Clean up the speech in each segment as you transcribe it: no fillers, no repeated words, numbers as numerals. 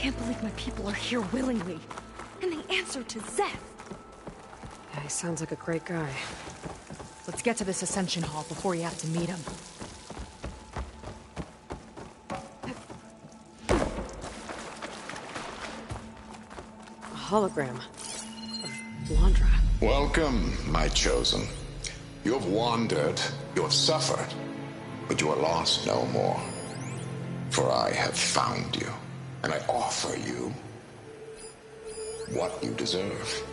can't believe my people are here willingly. And they answer to Zeth. Yeah, he sounds like a great guy. Let's get to this Ascension Hall before you have to meet him. A hologram. Landra. Welcome, my chosen. You have wandered, you have suffered, but you are lost no more. For I have found you, and I offer you what you deserve.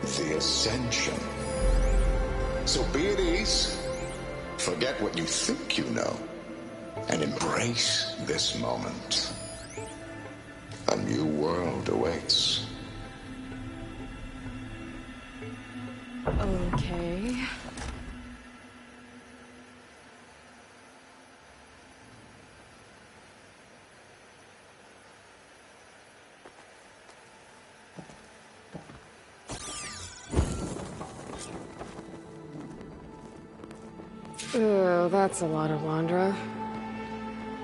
The Ascension. So be at ease, forget what you think you know, and embrace this moment. A new world awaits. Okay. Oh, that's a lot of Landra.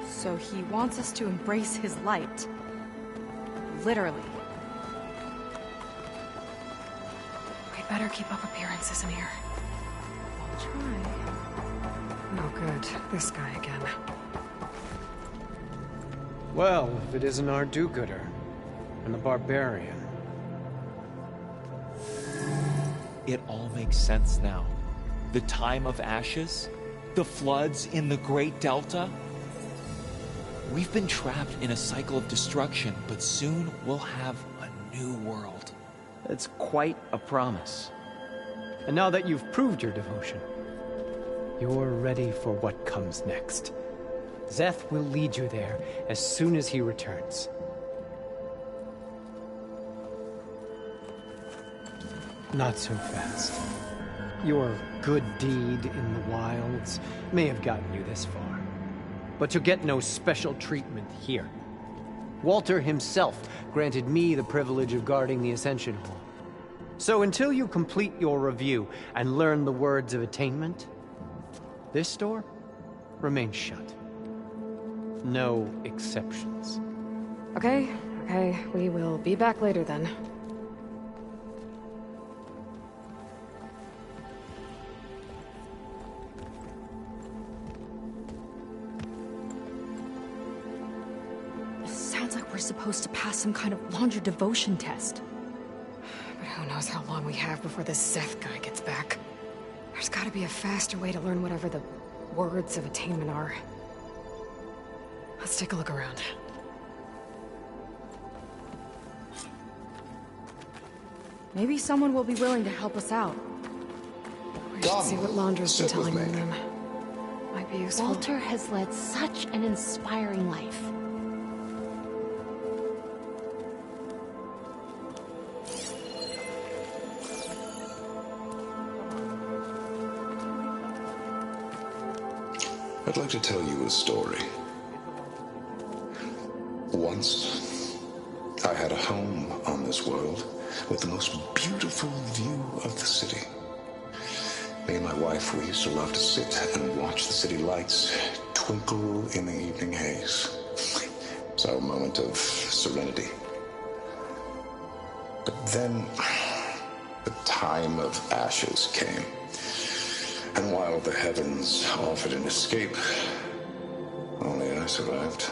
So he wants us to embrace his light. Literally. We better keep up appearances in here. I'll try. Oh, good. This guy again. Well, if it isn't our do-gooder, and the barbarian. It all makes sense now. The time of ashes, the floods in the Great Delta. We've been trapped in a cycle of destruction, but soon we'll have a new world. That's quite a promise. And now that you've proved your devotion, you're ready for what comes next. Zeth will lead you there as soon as he returns. Not so fast. Your good deed in the wilds may have gotten you this far, but you'll get no special treatment here. Walter himself granted me the privilege of guarding the Ascension Hall. So until you complete your review and learn the words of attainment, this door remains shut. No exceptions. Okay, we will be back later then. Sounds like we're supposed to pass some kind of Landra devotion test. But who knows how long we have before this Zeth guy gets back. There's gotta be a faster way to learn whatever the words of attainment are. Let's take a look around. Maybe someone will be willing to help us out. We should see what Landra's been telling them then. Might be useful. Walter has led such an inspiring life. I'd like to tell you a story. Once, I had a home on this world with the most beautiful view of the city. Me and my wife, we used to love to sit and watch the city lights twinkle in the evening haze. It's our moment of serenity. But then, the time of ashes came. And while the heavens offered an escape, only I survived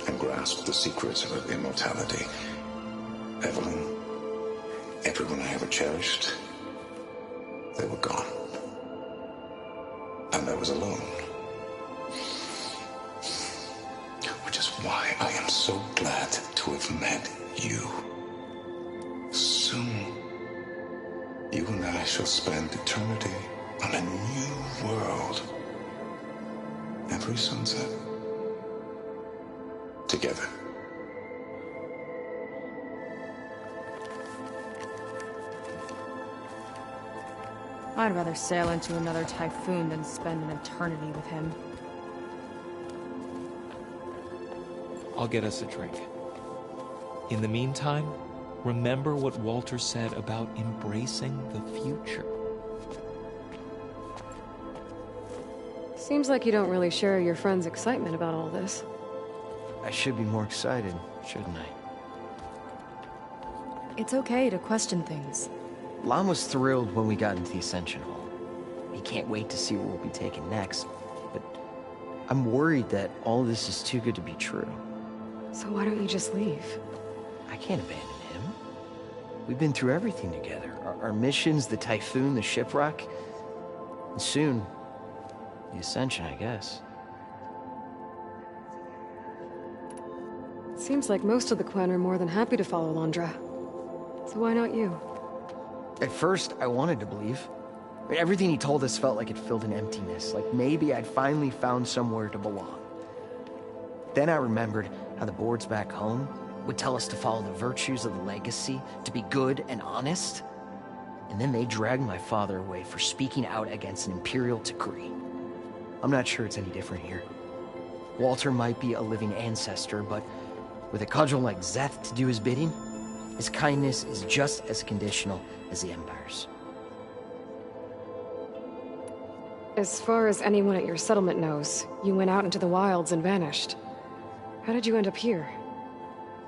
and grasped the secrets of immortality. Evelyn, everyone I ever cherished, they were gone. And I was alone. Which is why I am so glad to have met you. Soon, you and I shall spend eternity on a new world. Every sunset. Together. I'd rather sail into another typhoon than spend an eternity with him. I'll get us a drink. In the meantime, remember what Walter said about embracing the future. Seems like you don't really share your friend's excitement about all this. I should be more excited, shouldn't I? It's okay to question things. Lon was thrilled when we got into the Ascension Hall. He can't wait to see where we'll be taken next, but I'm worried that all this is too good to be true. So why don't you just leave? I can't abandon him. We've been through everything together. Our missions, the Typhoon, the shipwreck, and soon, the Ascension, I guess. Seems like most of the clan are more than happy to follow Londra. So why not you? At first, I wanted to believe. I mean, everything he told us felt like it filled an emptiness, like maybe I'd finally found somewhere to belong. Then I remembered how the boards back home would tell us to follow the virtues of the legacy, to be good and honest. And then they dragged my father away for speaking out against an imperial decree. I'm not sure it's any different here. Walter might be a living ancestor, but with a cudgel like Szeth to do his bidding, his kindness is just as conditional as the Empire's. As far as anyone at your settlement knows, you went out into the wilds and vanished. How did you end up here?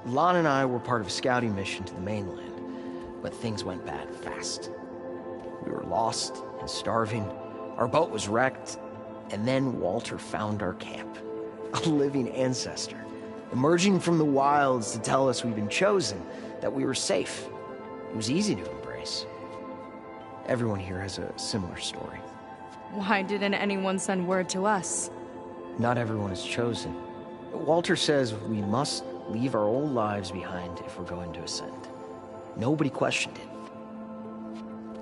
Lon and I were part of a scouting mission to the mainland, but things went bad fast. We were lost and starving, our boat was wrecked, and then Walter found our camp. A living ancestor, emerging from the wilds to tell us we'd been chosen, that we were safe. It was easy to embrace. Everyone here has a similar story. Why didn't anyone send word to us? Not everyone is chosen. Walter says we must leave our old lives behind if we're going to ascend. Nobody questioned it.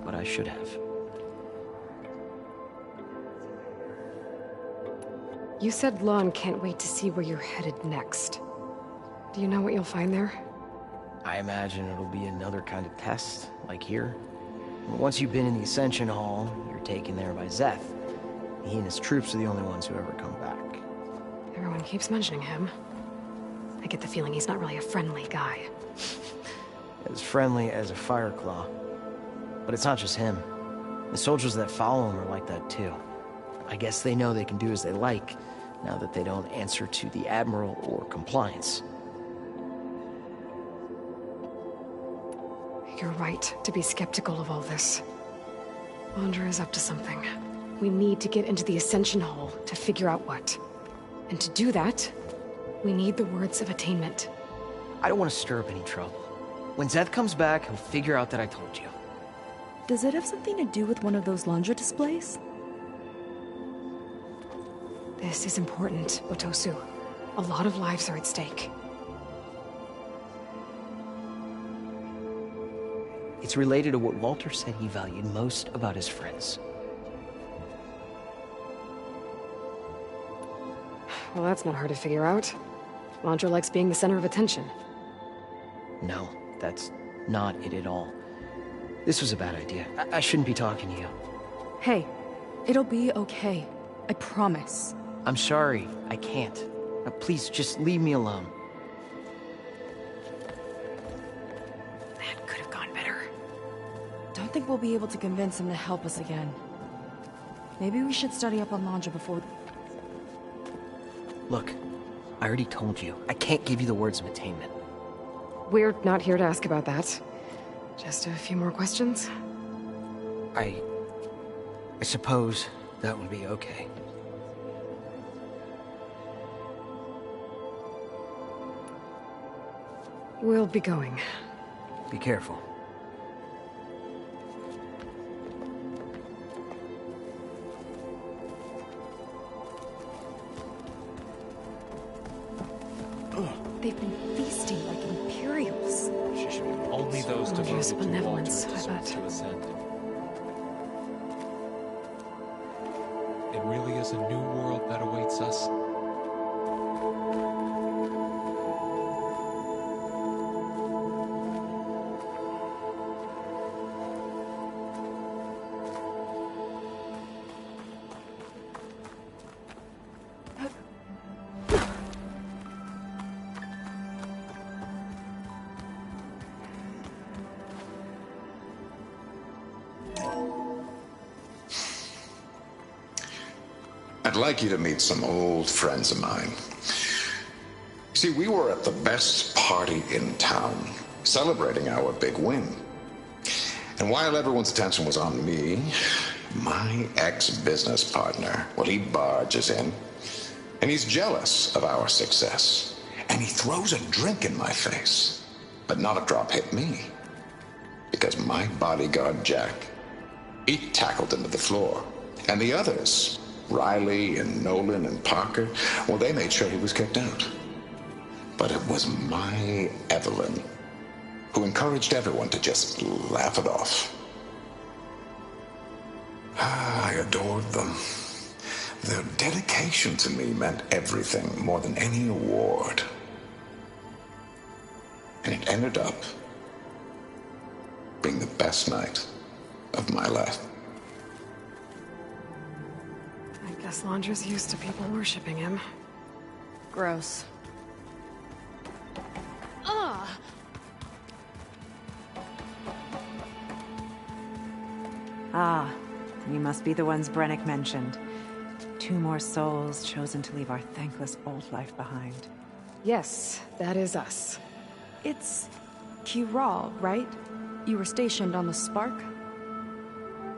But I should have. You said Lon can't wait to see where you're headed next. Do you know what you'll find there? I imagine it'll be another kind of test, like here. Once you've been in the Ascension Hall, you're taken there by Szeth. He and his troops are the only ones who ever come back. Everyone keeps mentioning him. I get the feeling he's not really a friendly guy. As friendly as a Fireclaw. But it's not just him. The soldiers that follow him are like that too. I guess they know they can do as they like, now that they don't answer to the Admiral or Compliance. You're right to be skeptical of all this. Londra is up to something. We need to get into the Ascension Hall to figure out what. And to do that, we need the words of attainment. I don't want to stir up any trouble. When Szeth comes back, he'll figure out that I told you. Does it have something to do with one of those Londra displays? This is important, Otosu. A lot of lives are at stake. It's related to what Walter said he valued most about his friends. Well, that's not hard to figure out. Londra likes being the center of attention. No, that's not it at all. This was a bad idea. I shouldn't be talking to you. Hey, it'll be okay. I promise. I'm sorry, I can't. Please, just leave me alone. That could have gone better. Don't think we'll be able to convince him to help us again. Maybe we should study up on Londra before... Look, I already told you. I can't give you the words of attainment. We're not here to ask about that. Just a few more questions? I suppose that would be okay. We'll be going. Be careful. They've been feasting like Imperials. Only those devoted to Walter benevolence, I deserve bet. to ascend. It really is a new world that awaits us. I'd like you to meet some old friends of mine. See, we were at the best party in town, celebrating our big win. And while everyone's attention was on me, my ex-business partner, well, he barges in, and he's jealous of our success. And he throws a drink in my face, but not a drop hit me. Because my bodyguard, Jack, he tackled him to the floor. And the others, Riley and Nolan and Parker, well, they made sure he was kicked out. But it was my Evelyn who encouraged everyone to just laugh it off. I adored them. Their dedication to me meant everything, more than any award. And it ended up being the best night of my life. I guess Londra's used to people worshipping him. Gross. Ugh! Ah, you must be the ones Brennick mentioned. 2 more souls chosen to leave our thankless old life behind. Yes, that is us. It's Kiral, right? You were stationed on the Spark?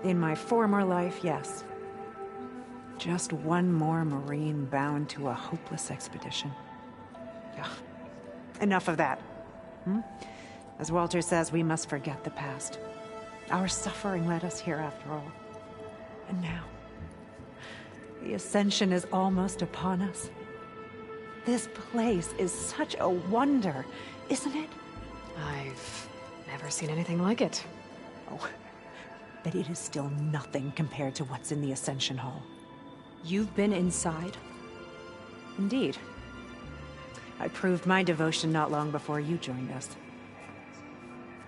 In my former life, yes. Just one more Marine bound to a hopeless expedition. Ugh. Enough of that. As Walter says, we must forget the past. Our suffering led us here after all. And now, the Ascension is almost upon us. This place is such a wonder, isn't it? I've never seen anything like it. Oh, but it is still nothing compared to what's in the Ascension Hall. You've been inside? Indeed. I proved my devotion not long before you joined us.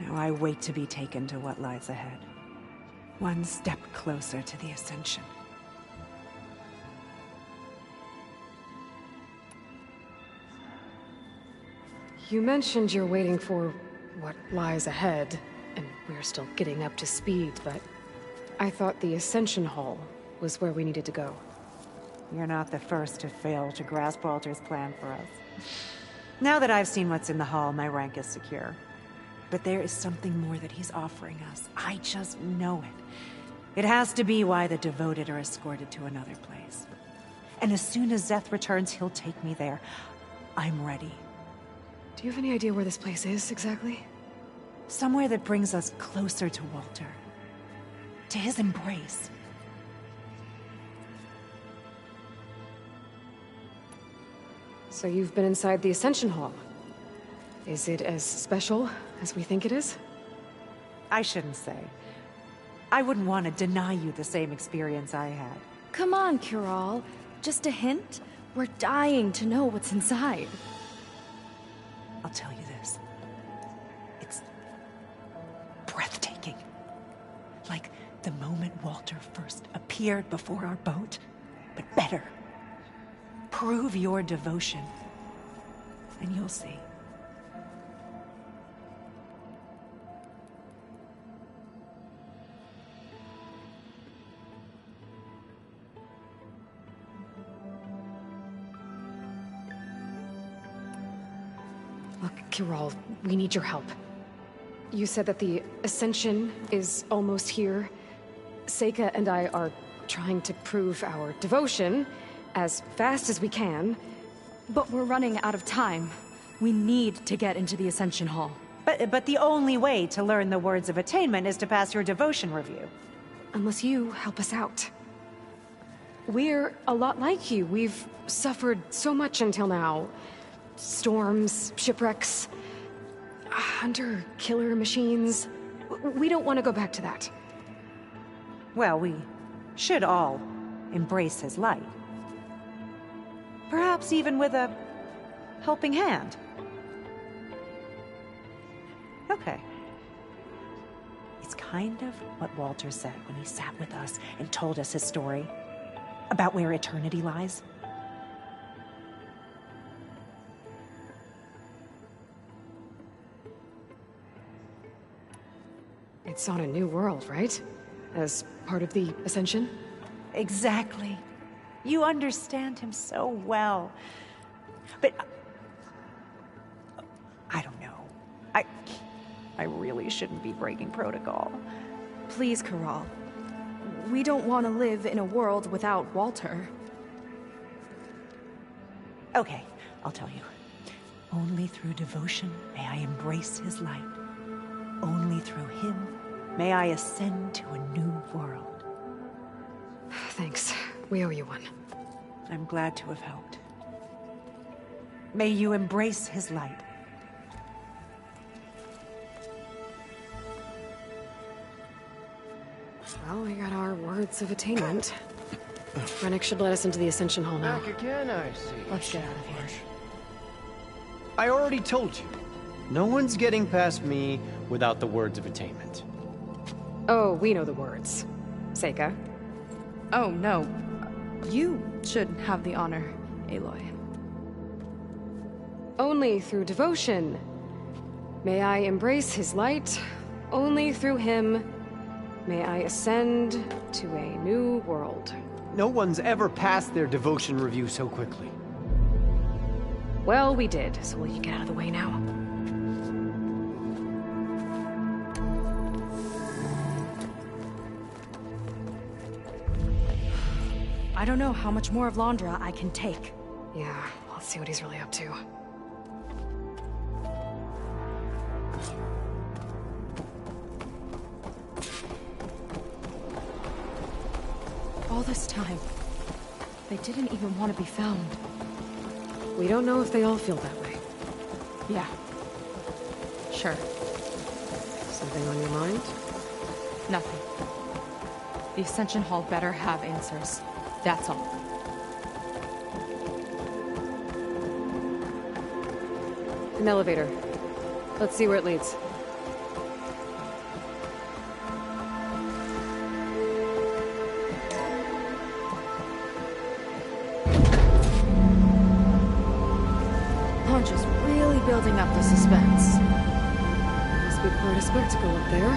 Now I wait to be taken to what lies ahead. One step closer to the Ascension. You mentioned you're waiting for what lies ahead, and we're still getting up to speed, but I thought the Ascension Hall was where we needed to go. You're not the first to fail to grasp Walter's plan for us. Now that I've seen what's in the hall, my rank is secure. But there is something more that he's offering us. I just know it. It has to be why the devoted are escorted to another place. And as soon as Zeth returns, he'll take me there. I'm ready. Do you have any idea where this place is, exactly? Somewhere that brings us closer to Walter. To his embrace. So you've been inside the Ascension Hall. Is it as special as we think it is? I shouldn't say. I wouldn't want to deny you the same experience I had. Come on, Kiral. Just a hint? We're dying to know what's inside. I'll tell you this. It's breathtaking. Like the moment Walter first appeared before our boat, but better. Prove your devotion, and you'll see. Look, Kiral, we need your help. You said that the Ascension is almost here. Seika and I are trying to prove our devotion as fast as we can. But we're running out of time. We need to get into the Ascension Hall. But the only way to learn the words of attainment is to pass your devotion review. Unless you help us out. We're a lot like you. We've suffered so much until now. Storms, shipwrecks, hunter-killer machines. We don't want to go back to that. Well, we should all embrace his light. Perhaps even with a helping hand. Okay. It's kind of what Walter said when he sat with us and told us his story about where eternity lies. It's on a new world, right? As part of the Ascension? Exactly. You understand him so well. But I really shouldn't be breaking protocol. Please, Corral. We don't want to live in a world without Walter. Okay, I'll tell you. Only through devotion may I embrace his light. Only through him may I ascend to a new world. Thanks. We owe you one. I'm glad to have helped. May you embrace his light. Well, we got our words of attainment. Rennick should let us into the Ascension Hall now. Back again, I see. Let's get out of here. I already told you. No one's getting past me without the words of attainment. Oh, we know the words. Seika. Oh, no. You should have the honor, Aloy. Only through devotion may I embrace his light. Only through him may I ascend to a new world. No one's ever passed their devotion review so quickly. Well, we did, so will you get out of the way now? I don't know how much more of Londra I can take. Yeah, let's see what he's really up to. All this time, they didn't even want to be found. We don't know if they all feel that way. Yeah. Sure. Something on your mind? Nothing. The Ascension Hall better have answers. That's all. An elevator. Let's see where it leads. Just really building up the suspense. Must be quite a spectacle up there.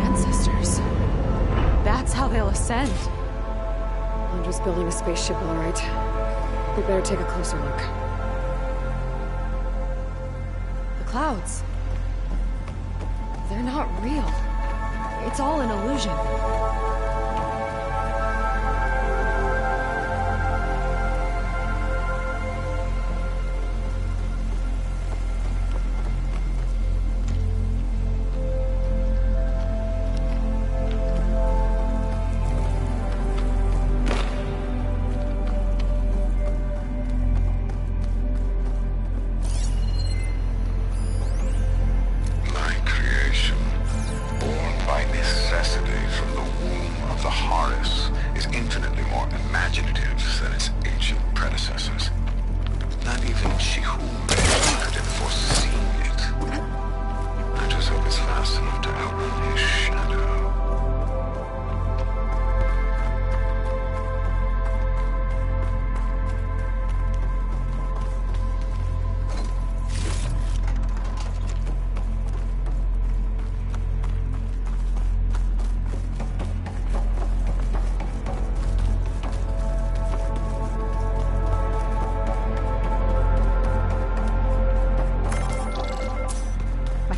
Ancestors. That's how they'll ascend. Londra's building a spaceship, all right. We better take a closer look. The clouds. They're not real. It's all an illusion.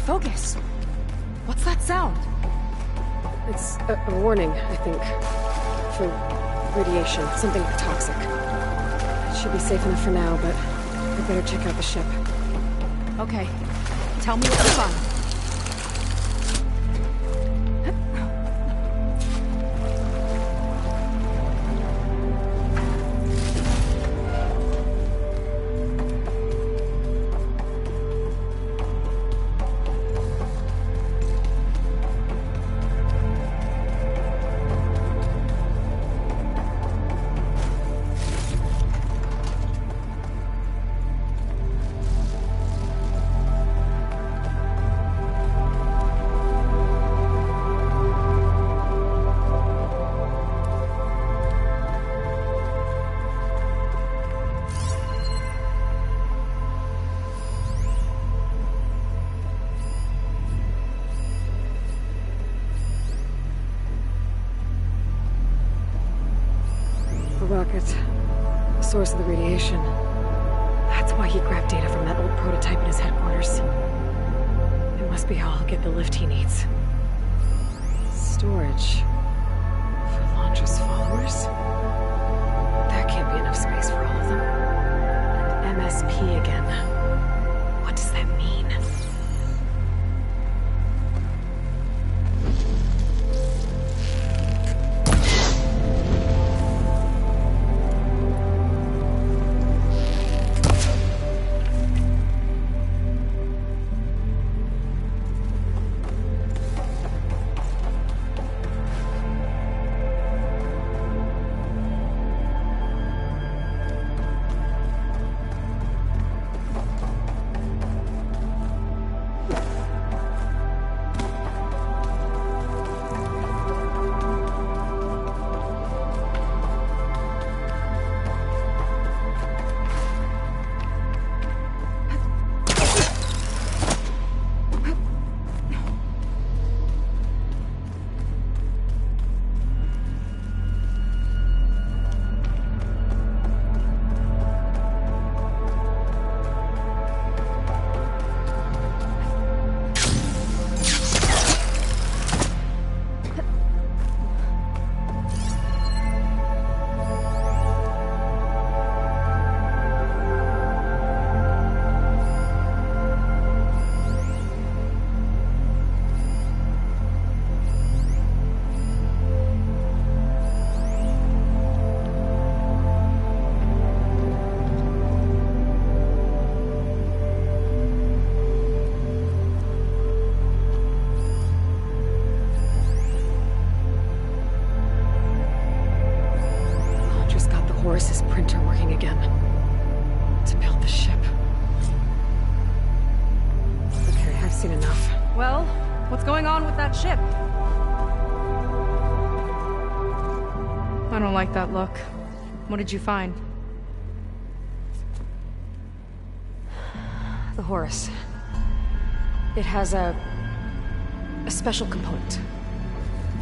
Focus. What's that sound? It's a warning, I think. For radiation, something toxic. It should be safe enough for now, but I better check out the ship. Okay. Tell me what you find. Rocket. The source of the radiation. That's why he grabbed data from that old prototype at his headquarters. It must be how I'll get the lift he needs. Storage. For Londra's followers? That can't be enough space for all of them. And MSP again. What does that mean? His printer working again. To build the ship. Okay, I've seen enough. Well, what's going on with that ship? I don't like that look. What did you find? The Horus. It has a special component.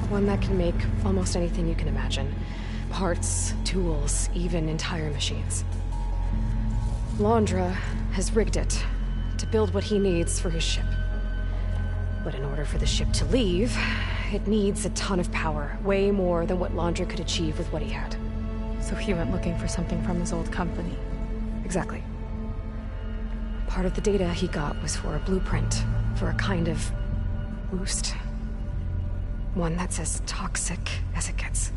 One that can make almost anything you can imagine. Parts, tools, even entire machines. Londra has rigged it to build what he needs for his ship. But in order for the ship to leave, it needs a ton of power, way more than what Londra could achieve with what he had. So he went looking for something from his old company. Exactly. Part of the data he got was for a blueprint, for a kind of boost. One that's as toxic as it gets.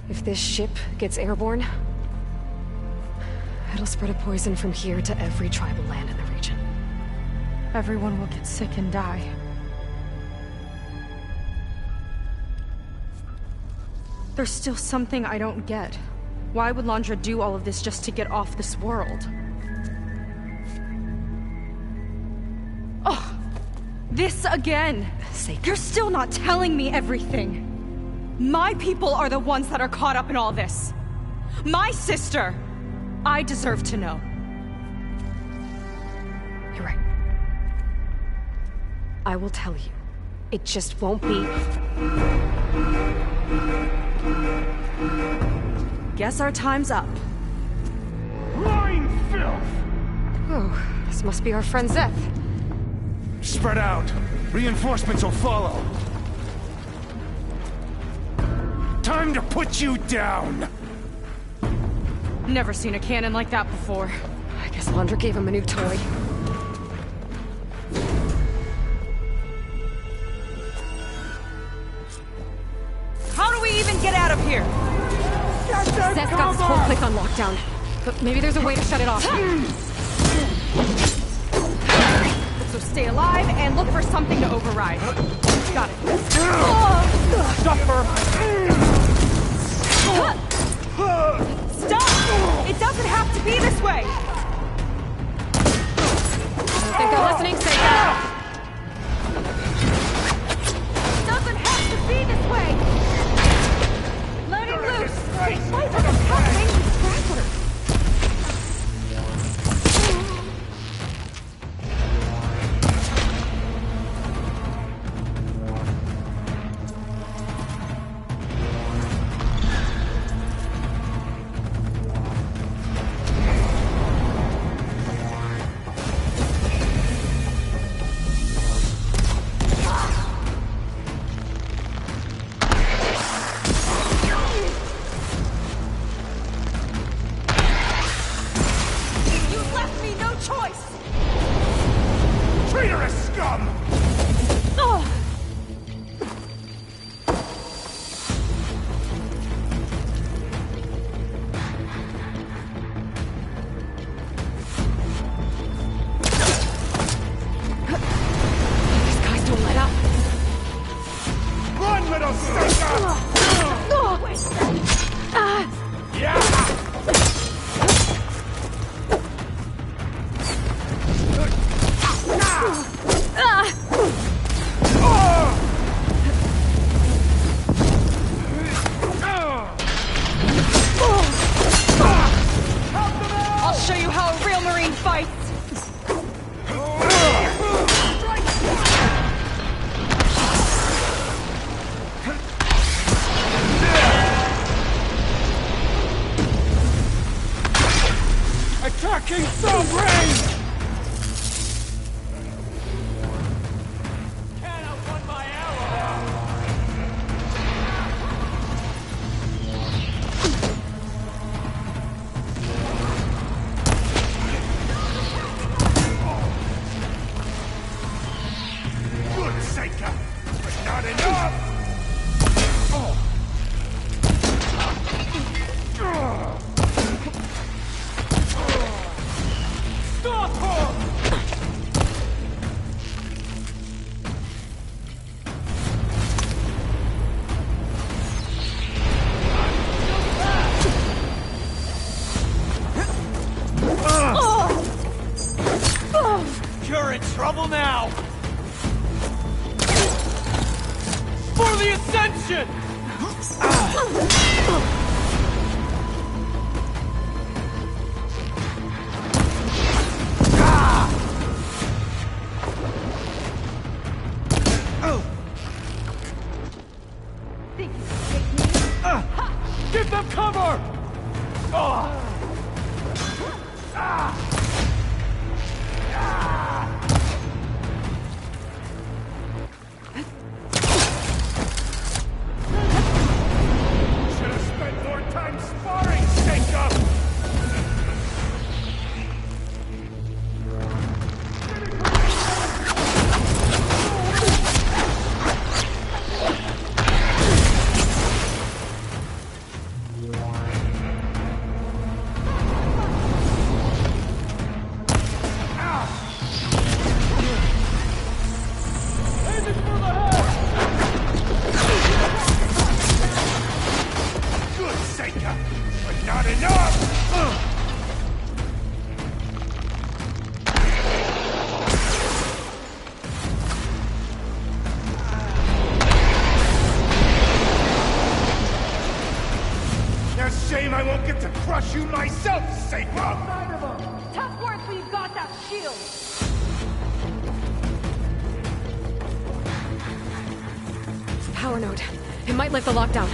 If this ship gets airborne, it'll spread a poison from here to every tribal land in the region. Everyone will get sick and die. There's still something I don't get. Why would Londra do all of this just to get off this world? Oh, this again! You're still not telling me everything! My people are the ones that are caught up in all this. My sister! I deserve to know. You're right. I will tell you. It just won't be... Guess our time's up. Lying filth! Oh, this must be our friend Zeth. Spread out. Reinforcements will follow. Time to put you down! Never seen a cannon like that before. I guess Londra gave him a new toy. How do we even get out of here? Zeth got this whole clique on lockdown, but maybe there's a way to shut it off. So stay alive and look for something to override. Got it. Suffer! Stop! It doesn't have to be this way! I think they're listening, Seika. It doesn't have to be this way! Let it loose! Why is it happening? Scrappers! choice! Traitorous scum! Ugh. These guys don't let up. Run, little sucker! Yeah! I'll show you how a real Marine fights! Attacking submarine! Good, Seika, but not enough! Stop her! You're in trouble now! For the Ascension! Give them cover! Should have spent more time sparring, Seika! Good, Seika, but not enough! Now shame I won't get to crush you myself, Seika! Tough work when you've got that shield! Power node. It might lift the lockdown.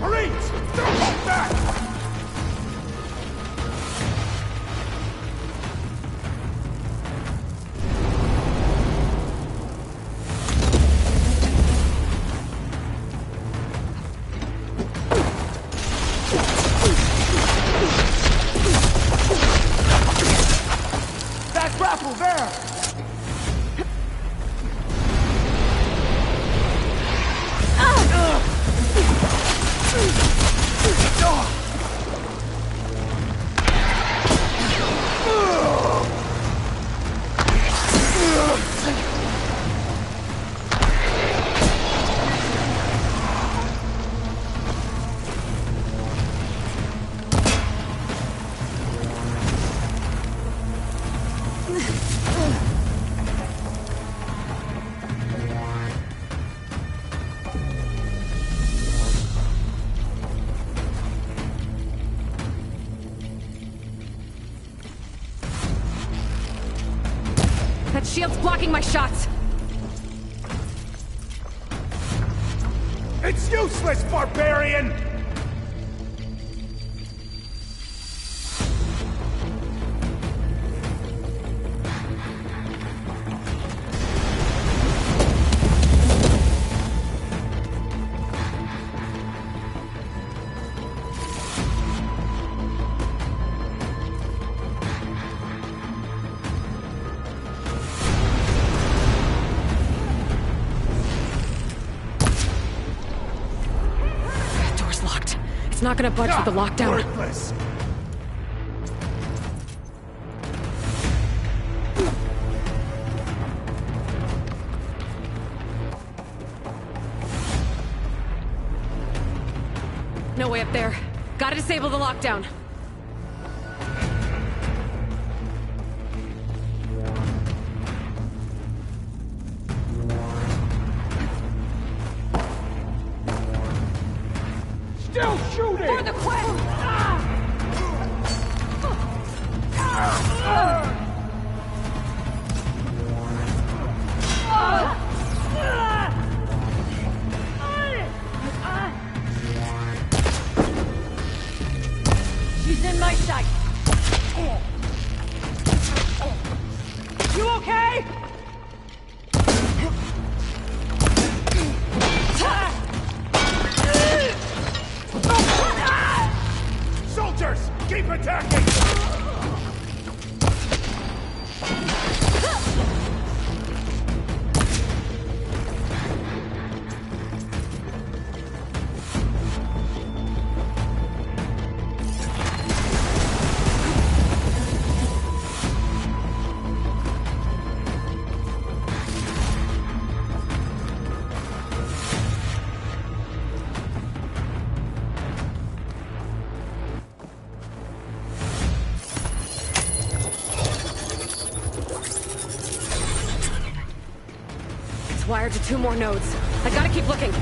Marines! Don't hold back! That grapple there! That shield's blocking my shots. It's useless, barbarian! It's not gonna budge with the lockdown. Worthless! No way up there. Gotta disable the lockdown. Still shooting! For the quest! She's in my sight. You okay? Soldiers, keep attacking! Wired to 2 more nodes. I gotta keep looking.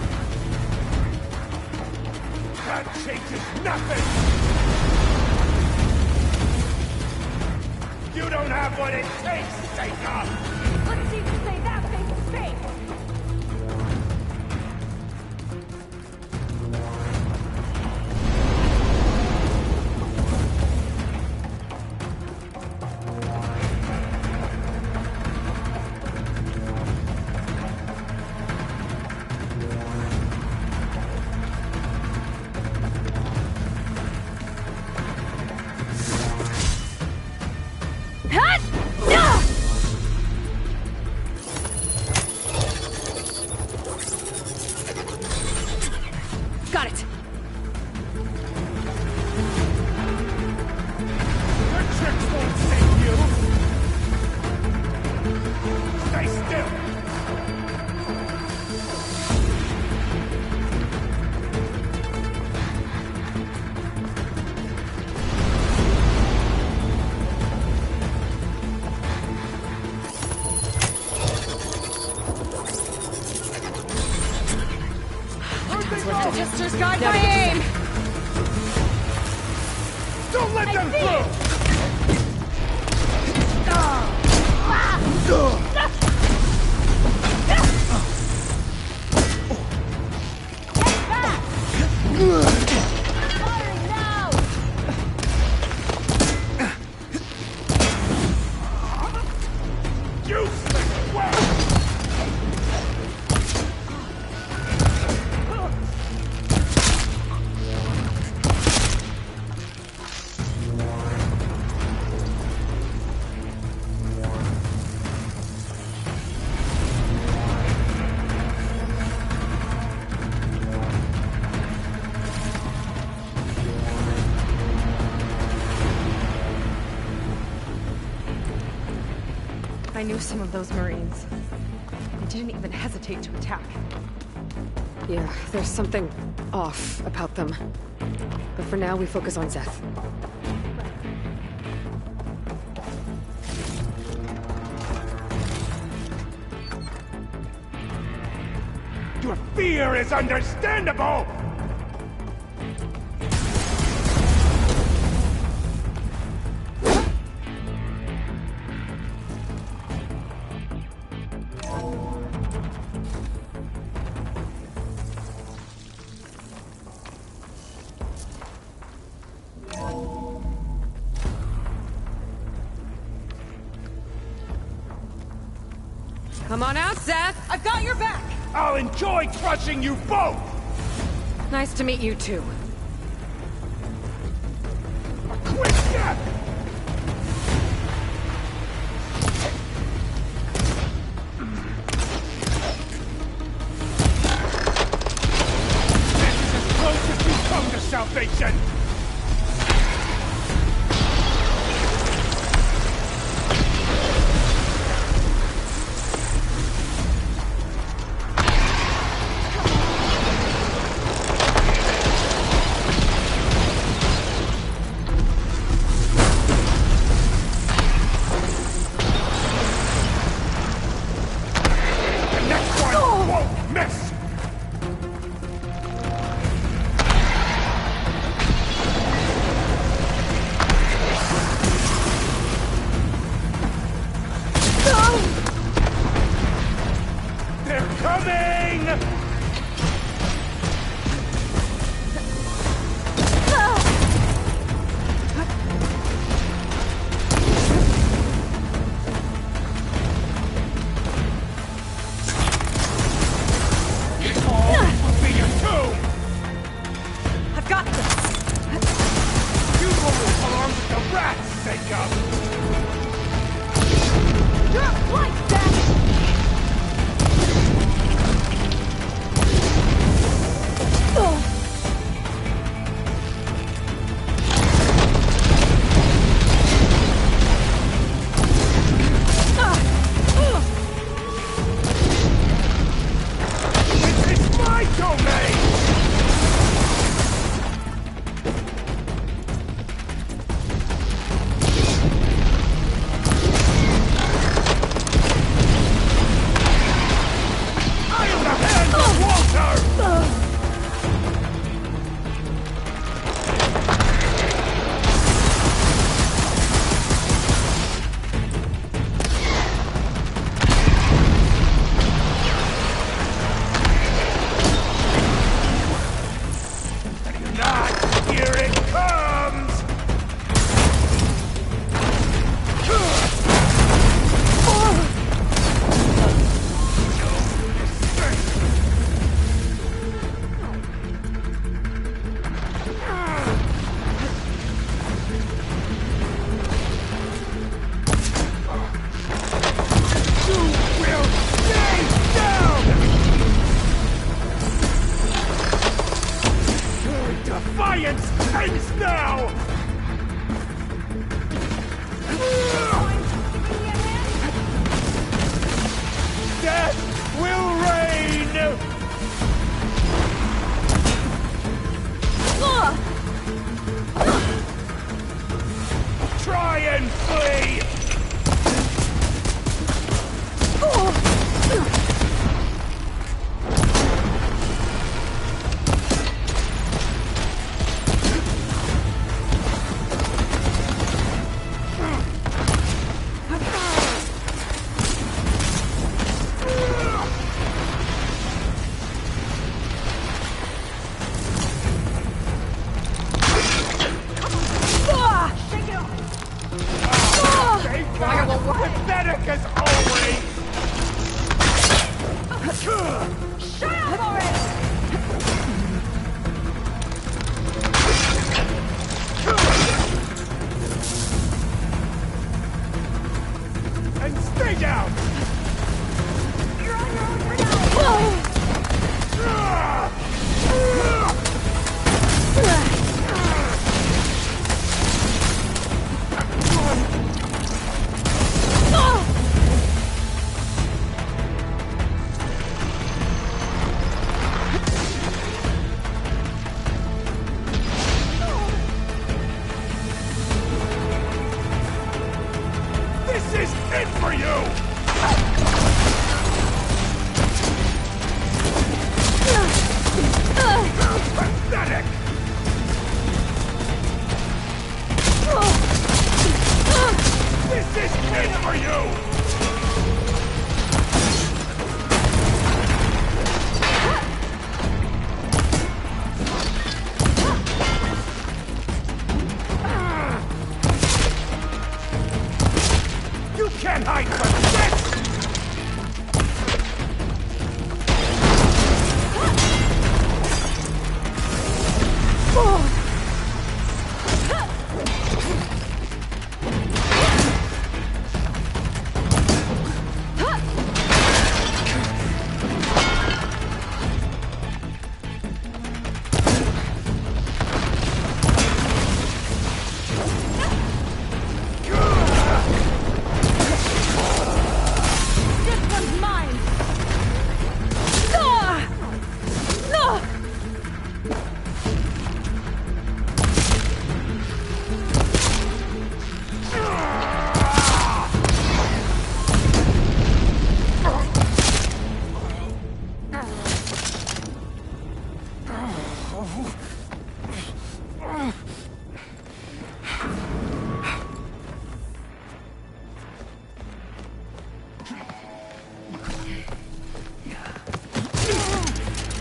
That changes nothing! You don't have what it takes, Seika! Let's see you say that face to face. Got it. Your tricks won't save you! Stay still! Sisters, guide my aim. Don't let them through! Firing now. Useless work! I knew some of those Marines. They didn't even hesitate to attack. Yeah, there's something off about them. But for now, we focus on Zeth. Your fear is understandable! Come on out, Zeth! I've got your back! I'll enjoy crushing you both! Nice to meet you, too. A quick death! This is as close as you come to South station!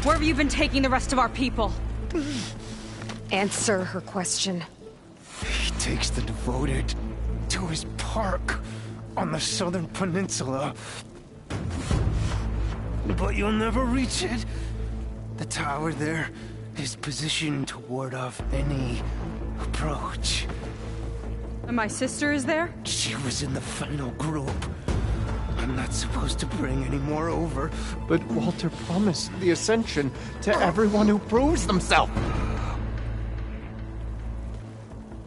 Where have you been taking the rest of our people? Answer her question. He takes the devoted to his park on the southern peninsula. But you'll never reach it. The tower there is positioned to ward off any approach. And my sister is there? She was in the final group. I'm not supposed to bring any more over. But Walter promised the Ascension to everyone who proves themselves.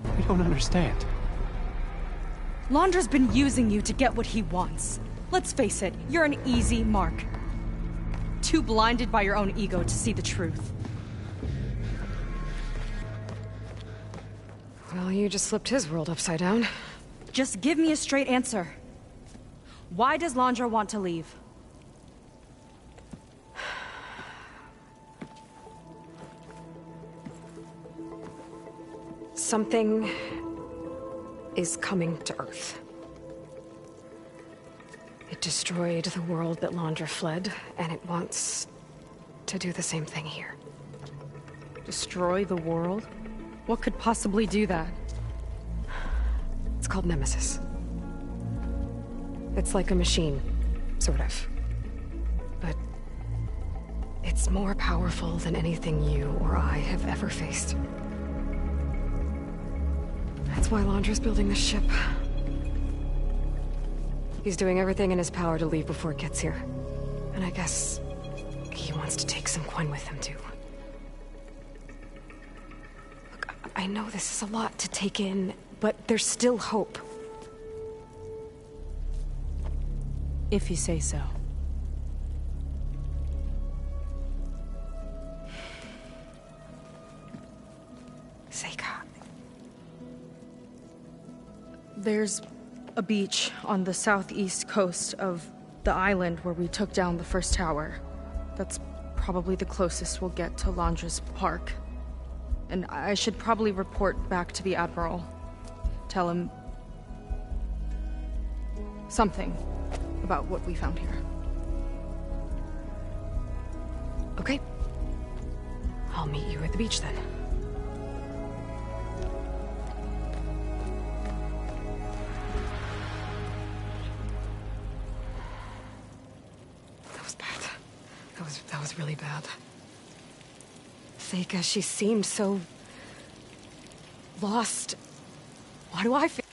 I don't understand. Londra's been using you to get what he wants. Let's face it, you're an easy mark. Too blinded by your own ego to see the truth. Well, you just flipped his world upside down. Just give me a straight answer. Why does Londra want to leave? Something is coming to Earth. It destroyed the world that Londra fled, and it wants to do the same thing here. Destroy the world? What could possibly do that? It's called Nemesis. It's like a machine, sort of. But it's more powerful than anything you or I have ever faced. That's why Londra's building this ship. He's doing everything in his power to leave before it gets here. And I guess he wants to take some coin with him, too. Look, I know this is a lot to take in, but there's still hope. If you say so. Seika. There's a beach on the southeast coast of the island where we took down the first tower. That's probably the closest we'll get to Londra's park. And I should probably report back to the Admiral. Tell him something about what we found here. Okay. I'll meet you at the beach then. That was bad. That was really bad. Seika, she seemed so lost. Why do I feel